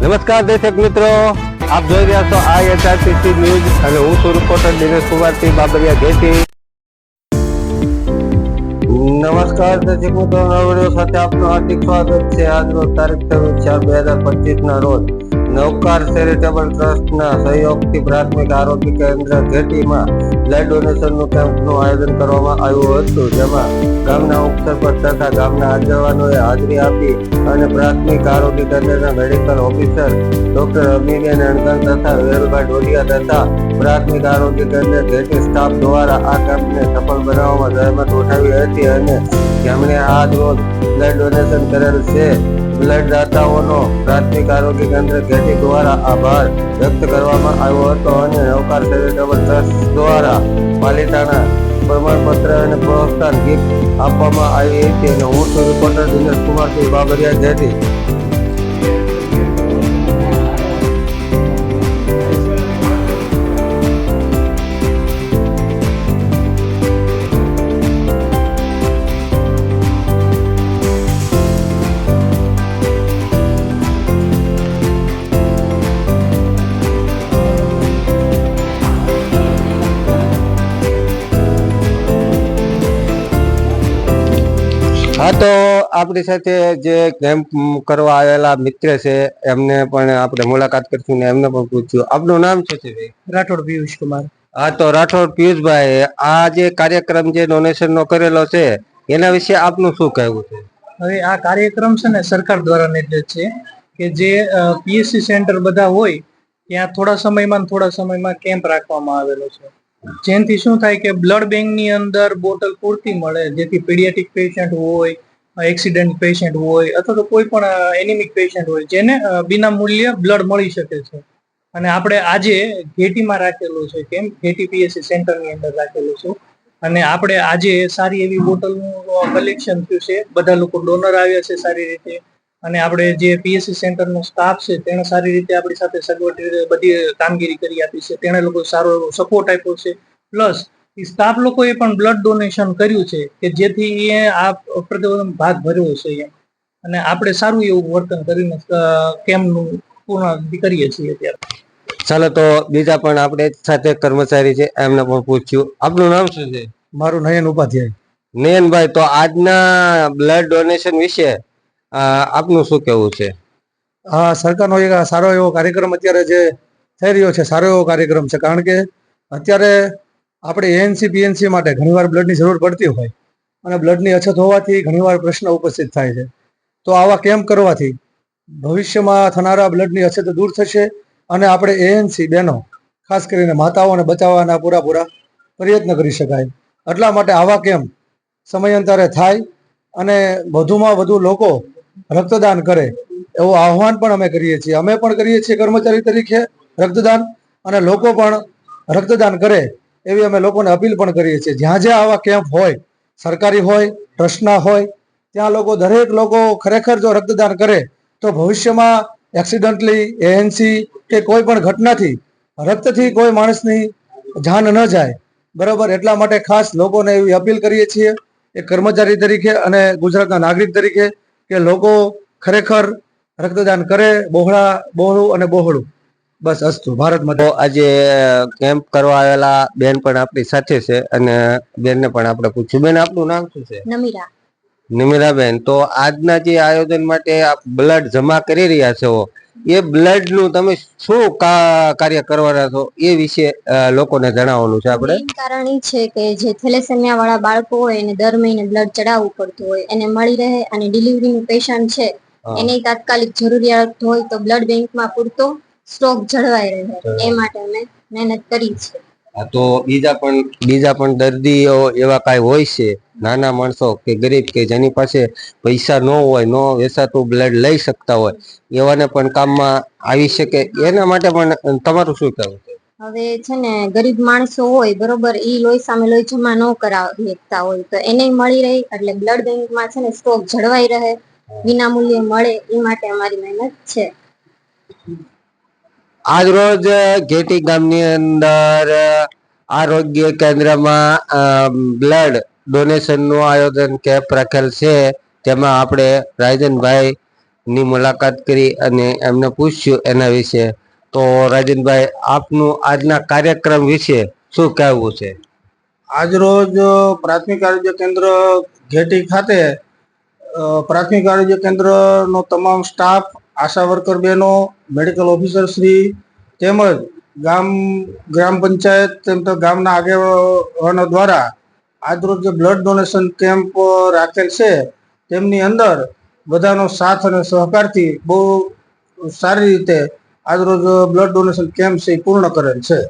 નમસ્કાર દર્શક મિત્રો, આપ જોઈ રહ્યા છો IHRTC ન્યૂઝ અને હું છું રિપોર્ટર દિનેશ કુમારસિંહ બાબરિયા ઘેટી. નમસ્કાર દર્શક મિત્રો, નવા વિડીયો સાથે આપનું હાર્દિક સ્વાગત છે. આજનો તારીખ 26/4/2025 ના રોજ નવકાર ચેરિટેબલ ટ્રસ્ટના સહયોગથી પ્રાથમિક આરોગ્ય કેન્દ્ર ઘેટીમાં બ્લડ ડોનેશનનું કેમ્પનું આયોજન કરવામાં આવ્યું હતું, જેમાં ગામના ઉપસરપંચ તથા ગામના આગેવાનોએ હાજરી આપી અને પ્રાથમિક આરોગ્ય કેન્દ્રના medical officer doctor Amiben Angan તથા વેરુભાઈ ડોડિયા તથા પ્રાથમિક આરોગ્ય કેન્દ્ર ઘેટી સ્ટાફ દ્વારા આ કેમ્પને સફળ બનાવવામાં જહેમત ઉઠાવી હતી અને જેમણે આજ રોજ બ્લડ ડોનેશન કરેલ છે. બ્લડ દાતાઓનો પ્રાથમિક આરોગ્ય કેન્દ્ર ઘેટી દ્વારા આભાર વ્યક્ત કરવામાં આવ્યો હતો અને નવકાર ચેરિટેબલ ટ્રસ્ટ દ્વારા પાલિતાણા પ્રમાણપત્ર અને પ્રોત્સાહન ગિફ્ટ આપવામાં આવી હતી અને હું છું રિપોર્ટર દિનેશ કુમારસિંહ બાબરિયા ઘેટી. હા, તો આપણી સાથે જે કેમ્પ કરવા આવેલા મિત્ર છે એમને પણ આપણે મુલાકાત કરશું ને એમને પણ પૂછ્યું. આપનું નામ શું છે ભાઈ? રાઠોડ પિયુષ કુમાર. હા, તો રાઠોડ પિયુષભાઈ, આ જે કાર્યક્રમ જે ડોનેશન નો કરેલો છે એના વિશે આપનું શું કહેવું છે? હવે આ કાર્યક્રમ છે ને સરકાર દ્વારા નિર્દેશ છે કે જે PSC સેન્ટર બધા હોય ત્યાં થોડા સમયમાં કેમ્પ રાખવામાં આવેલો છે, જેનાથી શું થાય કે બ્લડ બેંકની અંદર બોટલ પૂરતી મળે, જેથી પીડિયાટિક પેશન્ટ હોય, એક્સિડન્ટ પેશન્ટ હોય અથવા તો કોઈ પણ એનિમિક પેશન્ટ હોય જેને વિના મૂલ્યે બ્લડ મળી શકે છે. અને આપણે આજે ઘેટીમાં રાખેલું છે કેમ્પ, ઘેટી PSC સેન્ટરની અંદર રાખેલું છે અને આપણે આજે સારી એવી બોટલનું કલેક્શન થયું છે. બધા લોકો ડોનર આવ્યા છે સારી રીતે અને આપણે જે PSC સેન્ટરનો સ્ટાફ છે તેને સારી રીતે આપણી સાથે સગવડ બધી કામગીરી કરી આપી છે. તેને લોકો સારો એવો સપોર્ટ આપ્યો છે. પ્લસ સ્ટાફ લોકોએ પણ બ્લડ ડોનેશન કર્યું છે કે જેથી એ આ પ્રતિબંધ ભાગ ભર્યો છે એમ, અને આપણે સારું એવું વર્તન કરીને કેમ્પનું પૂર્ણ કરીએ છીએ અત્યારે. ચાલો, તો બીજા પણ આપણે સાથે કર્મચારી છે એમને પણ પૂછ્યું. આપનું નામ શું છે? મારું નયન ઉપાધ્યાય. નયનભાઈ, તો આજના બ્લડ ડોનેશન વિશે આપનું શું કહેવું છે? હા, સરકારનો એક સારો એવો કાર્યક્રમ અત્યારે જે થઈ રહ્યો છે, સારો એવો કાર્યક્રમ છે, કારણ કે અત્યારે આપણે ANC PNC માટે ઘણીવાર બ્લડની જરૂર પડતી હોય અને બ્લડની અછત હોવાથી ઘણીવાર પ્રશ્ન ઉપસ્થિત થાય છે. તો આવા કેમ્પ કરવાથી ભવિષ્યમાં થનારા બ્લડની અછત દૂર થશે અને આપણે ANC બહેનો, ખાસ કરીને માતાઓને બચાવવાના પૂરા પ્રયત્ન કરી શકાય. એટલા માટે આવા કેમ્પ સમયાંતરે થાય અને વધુમાં વધુ લોકો રક્તદાન કરે એવું આહ્વાન પણ અમે કરીએ છીએ. અમે પણ કરીએ છીએ કર્મચારી તરીકે રક્તદાન, અને લોકો પણ રક્તદાન કરે એવી અમે લોકોને અપીલ પણ કરીએ છીએ. જ્યાં જ્યાં આવા કેમ્પ હોય, સરકારી હોય, ટ્રસ્ટના હોય, ત્યાં દરેક લોકો ખરેખર જો રક્તદાન કરે તો ભવિષ્યમાં એક્સિડન્ટલી, ANC કે કોઈ પણ ઘટનાથી, રક્તથી કોઈ માણસની જાન ન જાય. બરાબર, એટલા માટે ખાસ લોકોને એવી અપીલ કરીએ છીએ એક કર્મચારી તરીકે અને ગુજરાતના નાગરિક તરીકે કે લોકો ખરેખર રક્તદાન કરે, બહોળું અને બહોળું. બસ, અસ્તુ ભારત માતા. તો આજે કેમ્પ કરવા આવેલા બેન પણ આપણી સાથે છે અને બેનને પણ આપણે પૂછ્યું. બેન, આપનું નામ શું છે? નમીરા. નિમિરાબેન, તો આજના જે આયોજન માટે આપ બ્લડ જમા કરી રહ્યા છો, એ બ્લડ નું તમે શું કાર્ય કરવાના છો એ વિશે લોકોને જણાવવાનું છે આપણે. મેઇન કારણ એ છે કે જે થેલેસેમિયા વાળા બાળકો હોય એને દર મહિને બ્લડ ચડાવવું પડતું હોય, એને મળી રહે, અને ડિલિવરીનું પેશન્ટ છે એને તાત્કાલિક જરૂરિયાત હોય તો બ્લડ બેંકમાં પૂરતો સ્ટોક જળવાઈ રહે, એ માટે અમે મહેનત કરી છે. તો બીજા પણ દર્દીઓ એવા કાંઈ હોય છે, નાના માણસો કે ગરીબ કે જેની પાસે પૈસા ન હોય, ન વેચાતું બ્લડ લઈ શકતા હોય, એવાને પણ કામમાં આવી શકે, એના માટે પણ તમારું શું કહેવું છે? હવે છે ને ગરીબ માણસો હોય, બરોબર, ઈ લોહી સામે લોહી જમા ન કરાવી શકતા હોય તો એને મળી રહે, એટલે બ્લડ બેંકમાં છે ને સ્ટોક જળવાઈ રહે, વિના મૂલ્યે મળે, એ માટે અમારી મહેનત છે. આજ રોજ ઘેટી ગામની અંદર આરોગ્ય કેન્દ્રમાં બ્લડ ડોનેશન નું આયોજન કેમ્પ રાખેલ છે. તેમાં આપણે રાયજનભાઈ ની મુલાકાત કરી અને એમને પૂછ્યું એના વિશે. તો રાજનભાઈ, આપનું આજના કાર્યક્રમ વિશે શું કહેવું છે? આજરોજ પ્રાથમિક આરોગ્ય કેન્દ્ર ઘેટી ખાતે પ્રાથમિક આરોગ્ય કેન્દ્રનો તમામ સ્ટાફ, આશા વર્કર બહેનો, મેડિકલ ઓફિસર શ્રી તેમજ ગ્રામ પંચાયત તેમજ ગામના આગેવાનો દ્વારા આજરોજ જે બ્લડ ડોનેશન કેમ્પ રાખેલ છે તેમની અંદર બધાનો સાથ અને સહકારથી બહુ સારી રીતે આજરોજ બ્લડ ડોનેશન કેમ્પ છે એ પૂર્ણ કરેલ છે.